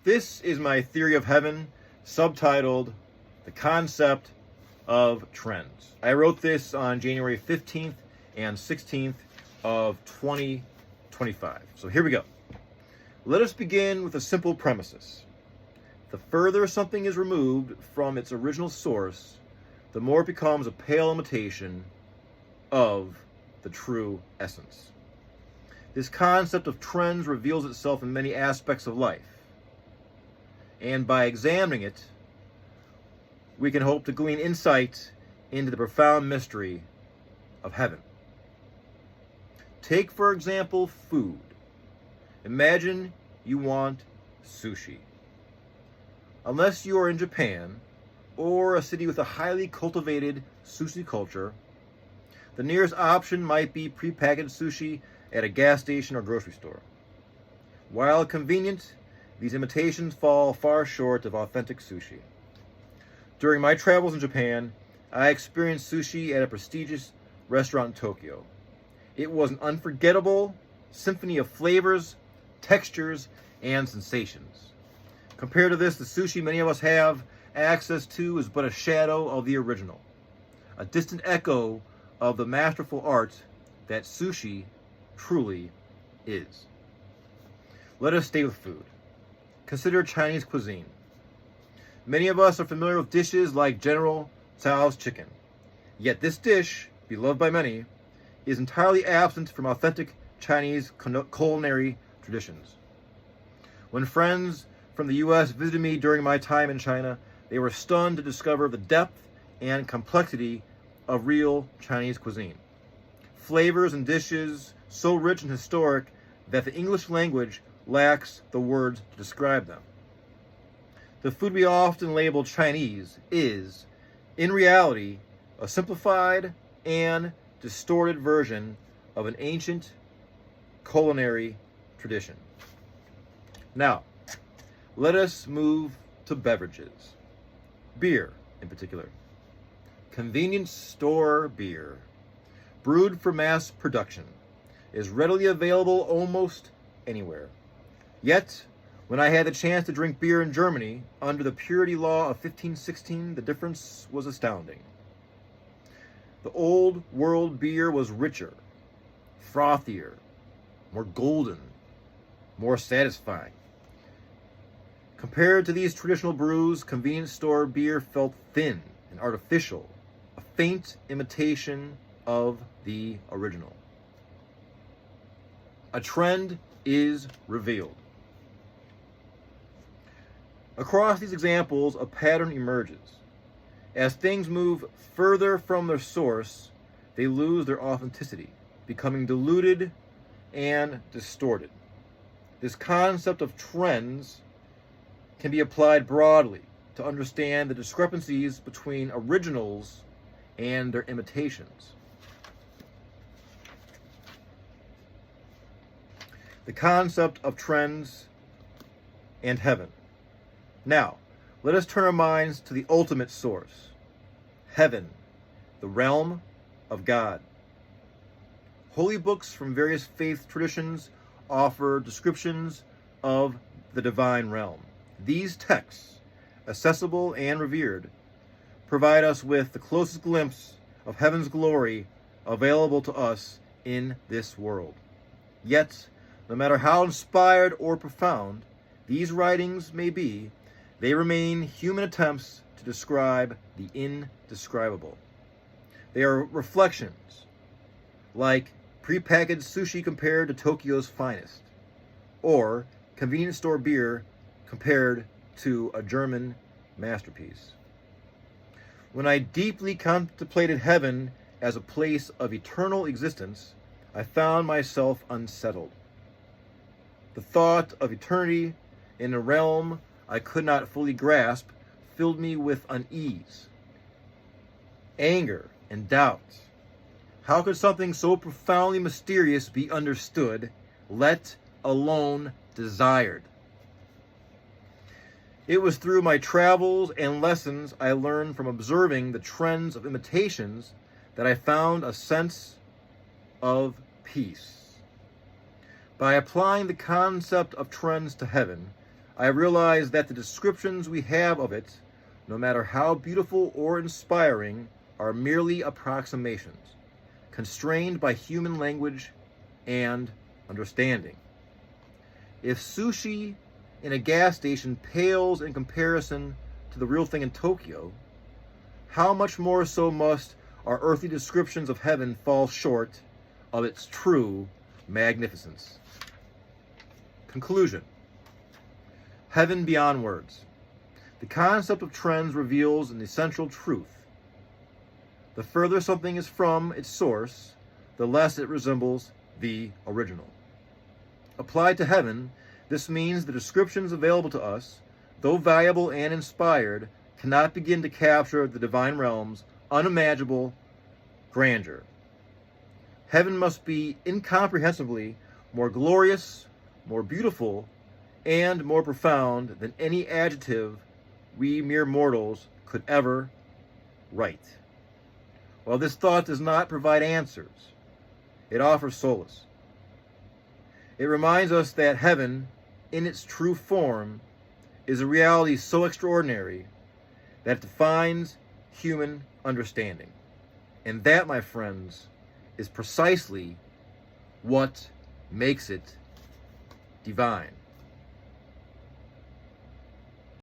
This is my theory of heaven, subtitled The Concept of Trends. I wrote this on January 15th and 16th of 2025. So here we go. Let us begin with a simple premises. The further something is removed from its original source, the more it becomes a pale imitation of the true essence. This concept of trends reveals itself in many aspects of life. And by examining it, we can hope to glean insight into the profound mystery of heaven. Take, for example, food. Imagine you want sushi. Unless you are in Japan, or a city with a highly cultivated sushi culture, the nearest option might be prepackaged sushi at a gas station or grocery store. While convenient, these imitations fall far short of authentic sushi. During my travels in Japan, I experienced sushi at a prestigious restaurant in Tokyo. It was an unforgettable symphony of flavors, textures, and sensations. Compared to this, the sushi many of us have access to is but a shadow of the original, a distant echo of the masterful art that sushi truly is. Let us stay with food. Consider Chinese cuisine. Many of us are familiar with dishes like General Tso's chicken. Yet this dish, beloved by many, is entirely absent from authentic Chinese culinary traditions. When friends from the U.S. visited me during my time in China, they were stunned to discover the depth and complexity of real Chinese cuisine. Flavors and dishes so rich and historic that the English language lacks the words to describe them. The food we often label Chinese is, in reality, a simplified and distorted version of an ancient culinary tradition. Now, let us move to beverages. Beer, in particular. Convenience store beer, brewed for mass production, is readily available almost anywhere. Yet, when I had the chance to drink beer in Germany under the purity law of 1516, the difference was astounding. The old world beer was richer, frothier, more golden, more satisfying. Compared to these traditional brews, convenience store beer felt thin and artificial, a faint imitation of the original. A trend is revealed. Across these examples, a pattern emerges. As things move further from their source, they lose their authenticity, becoming diluted and distorted. This concept of trends can be applied broadly to understand the discrepancies between originals and their imitations. The concept of trends and heaven. Now, let us turn our minds to the ultimate source, heaven, the realm of God. Holy books from various faith traditions offer descriptions of the divine realm. These texts, accessible and revered, provide us with the closest glimpse of heaven's glory available to us in this world. Yet, no matter how inspired or profound these writings may be, they remain human attempts to describe the indescribable. They are reflections, like prepackaged sushi compared to Tokyo's finest, or convenience store beer compared to a German masterpiece. When I deeply contemplated heaven as a place of eternal existence, I found myself unsettled. The thought of eternity in a realm I could not fully grasp filled me with unease, anger, and doubt. How could something so profoundly mysterious be understood, let alone desired? It was through my travels and lessons I learned from observing the trends of imitations that I found a sense of peace. By applying the concept of trends to heaven, I realize that the descriptions we have of it, no matter how beautiful or inspiring, are merely approximations, constrained by human language and understanding. If sushi in a gas station pales in comparison to the real thing in Tokyo, how much more so must our earthly descriptions of heaven fall short of its true magnificence. Conclusion. Heaven beyond words. The concept of trends reveals an essential truth. The further something is from its source, the less it resembles the original. Applied to heaven, this means the descriptions available to us, though valuable and inspired, cannot begin to capture the divine realm's unimaginable grandeur. Heaven must be incomprehensibly more glorious, more beautiful, and more profound than any adjective we mere mortals could ever write. While this thought does not provide answers, it offers solace. It reminds us that heaven, in its true form, is a reality so extraordinary that it defines human understanding. And that, my friends, is precisely what makes it divine.